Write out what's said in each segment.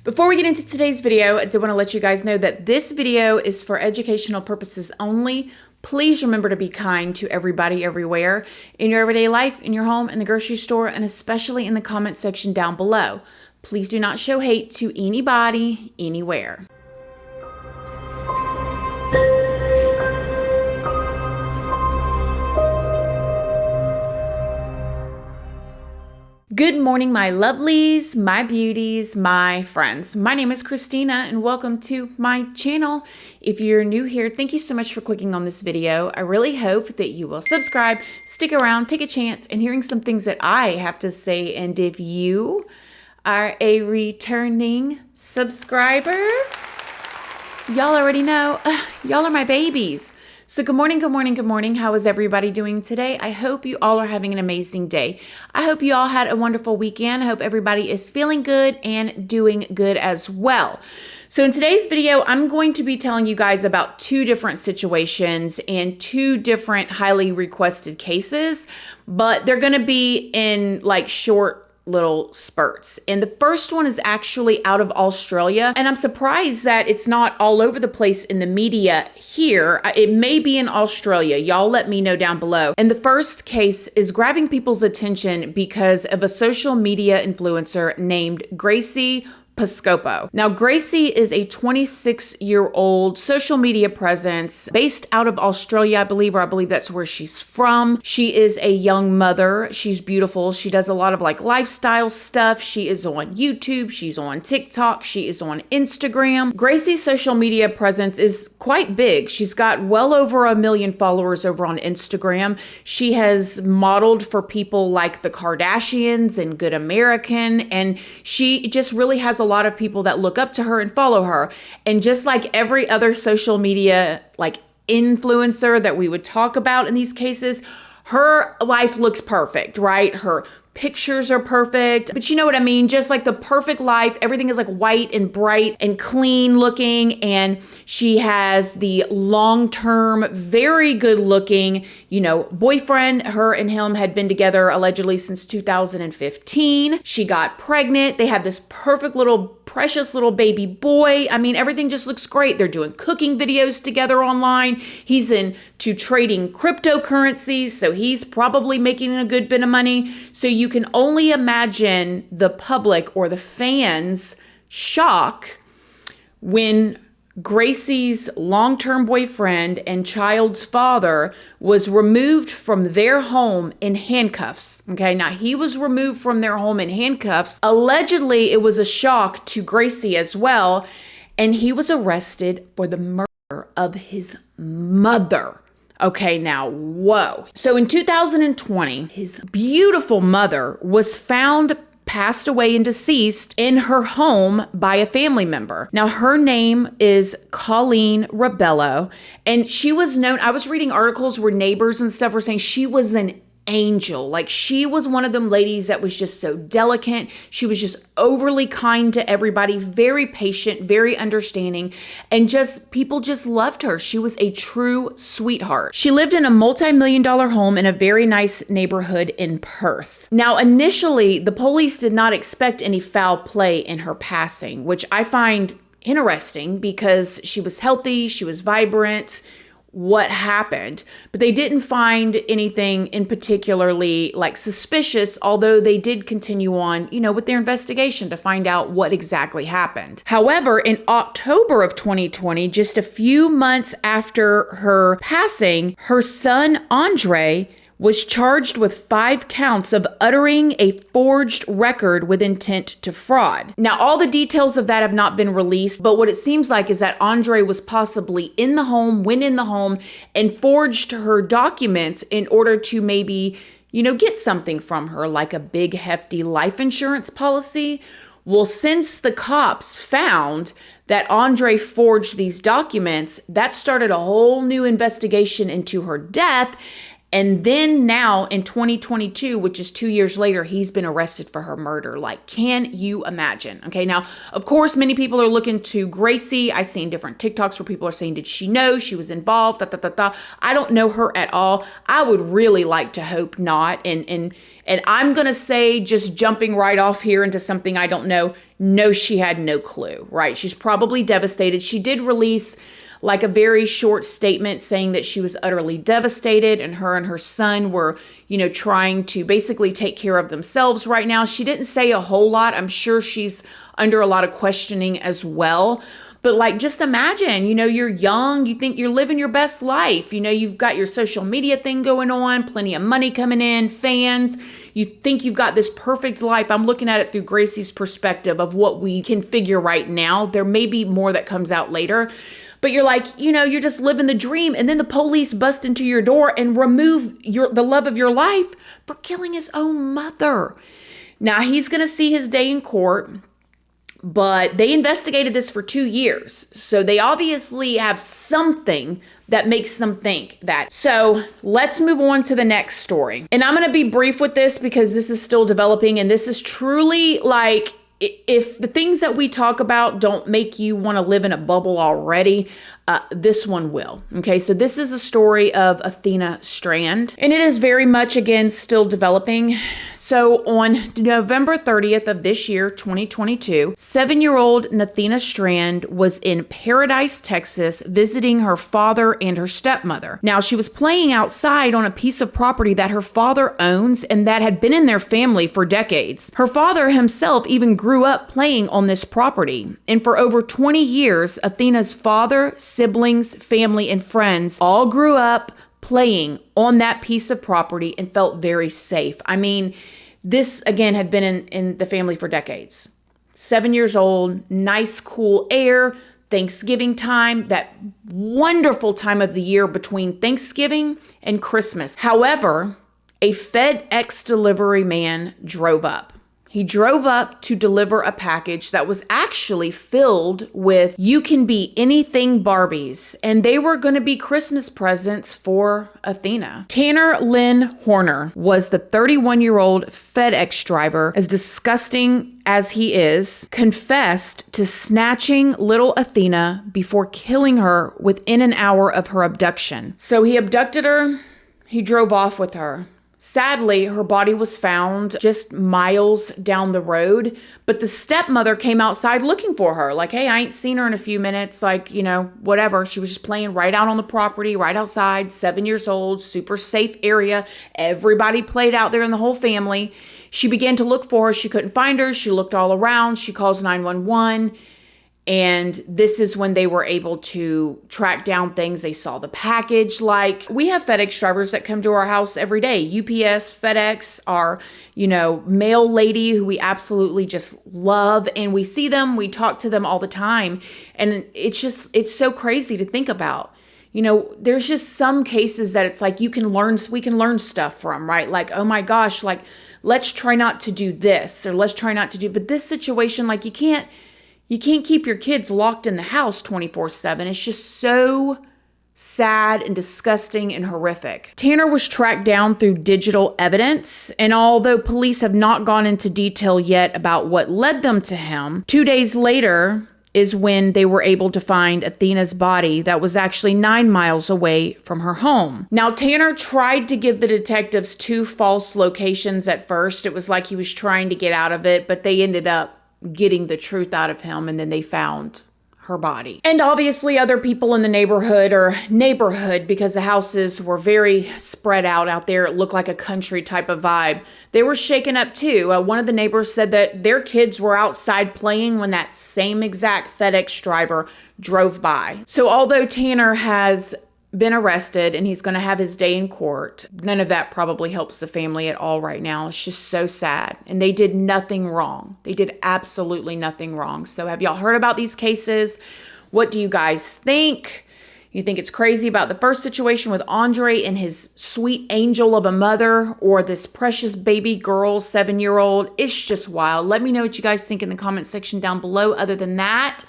Before we get into today's video, I do want to let you guys know that this video is for educational purposes only. Please remember to be kind to everybody everywhere in your everyday life, in your home, in the grocery store, and especially in the comment section down below. Please do not show hate to anybody, anywhere. Good morning, my lovelies, my beauties, my friends. My name is Christina and welcome to my channel. If you're new here, thank you so much for clicking on this video. I really hope that you will subscribe, stick around, take a chance, and hearing some things that I have to say. And if you are a returning subscriber, y'all already know, y'all are my babies. So good morning, good morning, good morning. How is everybody doing today? I hope you all are having an amazing day. I hope you all had a wonderful weekend. I hope everybody is feeling good and doing good as well. So in today's video, I'm going to be telling you guys about two different situations and two different highly requested cases, but they're going to be in like short little spurts. And the first one is actually out of Australia. And I'm surprised that it's not all over the place in the media here. It may be in Australia. Y'all let me know down below. And the first case is grabbing people's attention because of a social media influencer named Gracie Piscopo. Now, Gracie is a 26-year-old social media presence based out of Australia, I believe, or I believe that's where she's from. She is a young mother. She's beautiful. She does a lot of like lifestyle stuff. She is on YouTube. She's on TikTok. She is on Instagram. Gracie's social media presence is quite big. She's got well over 1 million followers over on Instagram. She has modeled for people like the Kardashians and Good American, and she just really has a lot of people that look up to her and follow her. And just like every other social media like influencer that we would talk about in these cases, her life looks perfect, right? Her pictures are perfect, but you know what I mean? Just like the perfect life. Everything is like white and bright and clean looking. And she has the long-term, very good looking, boyfriend. Her and him had been together allegedly since 2015. She got pregnant. They have this perfect little precious little baby boy. I mean, everything just looks great. They're doing cooking videos together online. He's into trading cryptocurrencies, so he's probably making a good bit of money. So you can only imagine the public or the fans' shock when Gracie's long-term boyfriend and child's father was removed from their home in handcuffs. Okay, now he was removed from their home in handcuffs. Allegedly, it was a shock to Gracie as well, and he was arrested for the murder of his mother. Okay, now, whoa. So in 2020, his beautiful mother was found passed away and deceased in her home by a family member. Now, her name is Colleen Rebelo, and she was known, I was reading articles where neighbors and stuff were saying she was an angel. Like, she was one of them ladies that was just so delicate. She was just overly kind to everybody, very patient, very understanding, and just people just loved her. She was a true sweetheart. She lived in a multi-million-dollar home in a very nice neighborhood in Perth. Now, initially, the police did not expect any foul play in her passing, which I find interesting because she was healthy, she was vibrant. What happened? But they didn't find anything in particularly like suspicious, although they did continue on, with their investigation to find out what exactly happened. However, in October of 2020, just a few months after her passing, her son, Andre, was charged with 5 counts of uttering a forged record with intent to fraud. Now, all the details of that have not been released, but what it seems like is that Andre was possibly in the home, went in the home, and forged her documents in order to maybe, get something from her, like a big hefty life insurance policy. Well, since the cops found that Andre forged these documents, that started a whole new investigation into her death. And then now in 2022, which is 2 years later, he's been arrested for her murder. Like, can you imagine? Okay, now, of course, many people are looking to Gracie. I've seen different TikToks where people are saying, did she know she was involved? I don't know her at all. I would really like to hope not. And I'm going to say, just jumping right off here into something I don't know, no, she had no clue, right? She's probably devastated. She did release like a very short statement saying that she was utterly devastated and her son were, trying to basically take care of themselves right now. She didn't say a whole lot. I'm sure she's under a lot of questioning as well. But like, just imagine, you're young, you think you're living your best life. You've got your social media thing going on, plenty of money coming in, fans. You think you've got this perfect life. I'm looking at it through Gracie's perspective of what we can figure right now. There may be more that comes out later. But you're like, you're just living the dream. And then the police bust into your door and remove the love of your life for killing his own mother. Now, he's going to see his day in court. But they investigated this for 2 years. So they obviously have something that makes them think that. So let's move on to the next story. And I'm going to be brief with this because this is still developing. And this is truly like, if the things that we talk about don't make you want to live in a bubble already, this one will. Okay, so this is a story of Athena Strand, and it is very much, again, still developing. So on November 30th of this year, 2022, 7-year-old Athena Strand was in Paradise, Texas, visiting her father and her stepmother. Now, she was playing outside on a piece of property that her father owns and that had been in their family for decades. Her father himself even grew up playing on this property. And for over 20 years, Athena's father, siblings, family, and friends all grew up playing on that piece of property and felt very safe. I mean, this, again, had been in the family for decades. 7 years old, nice, cool air, Thanksgiving time, that wonderful time of the year between Thanksgiving and Christmas. However, a FedEx delivery man drove up. He drove up to deliver a package that was actually filled with You Can Be Anything Barbies, and they were going to be Christmas presents for Athena. Tanner Lynn Horner was the 31-year-old FedEx driver. As disgusting as he is, confessed to snatching little Athena before killing her within an hour of her abduction. So he abducted her, he drove off with her. Sadly, her body was found just miles down the road, but the stepmother came outside looking for her. Like, hey, I ain't seen her in a few minutes. Like, whatever. She was just playing right out on the property, right outside, 7 years old, super safe area. Everybody played out there in the whole family. She began to look for her. She couldn't find her. She looked all around. She calls 911. And this is when they were able to track down things. They saw the package. Like, we have FedEx drivers that come to our house every day. UPS, FedEx, our, mail lady who we absolutely just love. And we see them, we talk to them all the time. And it's so crazy to think about. There's just some cases that it's like we can learn stuff from, right? Like, oh my gosh, like, let's try not to do this, or let's try not to do, but this situation, like, you can't keep your kids locked in the house 24/7. It's just so sad and disgusting and horrific. Tanner was tracked down through digital evidence, and although police have not gone into detail yet about what led them to him, 2 days later is when they were able to find Athena's body that was actually 9 miles away from her home. Now, Tanner tried to give the detectives 2 false locations at first. It was like he was trying to get out of it, but they ended up getting the truth out of him, and then they found her body. And obviously other people in the neighborhood, because the houses were very spread out there. It looked like a country type of vibe. They were shaken up too. One of the neighbors said that their kids were outside playing when that same exact FedEx driver drove by. So although Tanner has been arrested and he's going to have his day in court, none of that probably helps the family at all right now. It's just so sad. And they did nothing wrong. They did absolutely nothing wrong. So have y'all heard about these cases? What do you guys think? You think it's crazy about the first situation with Andre and his sweet angel of a mother, or this precious baby girl, 7-year-old? It's just wild. Let me know what you guys think in the comment section down below. Other than that,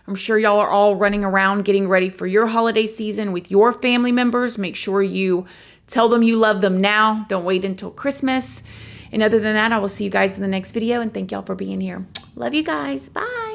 I'm sure y'all are all running around getting ready for your holiday season with your family members. Make sure you tell them you love them now. Don't wait until Christmas. And other than that, I will see you guys in the next video, and thank y'all for being here. Love you guys. Bye.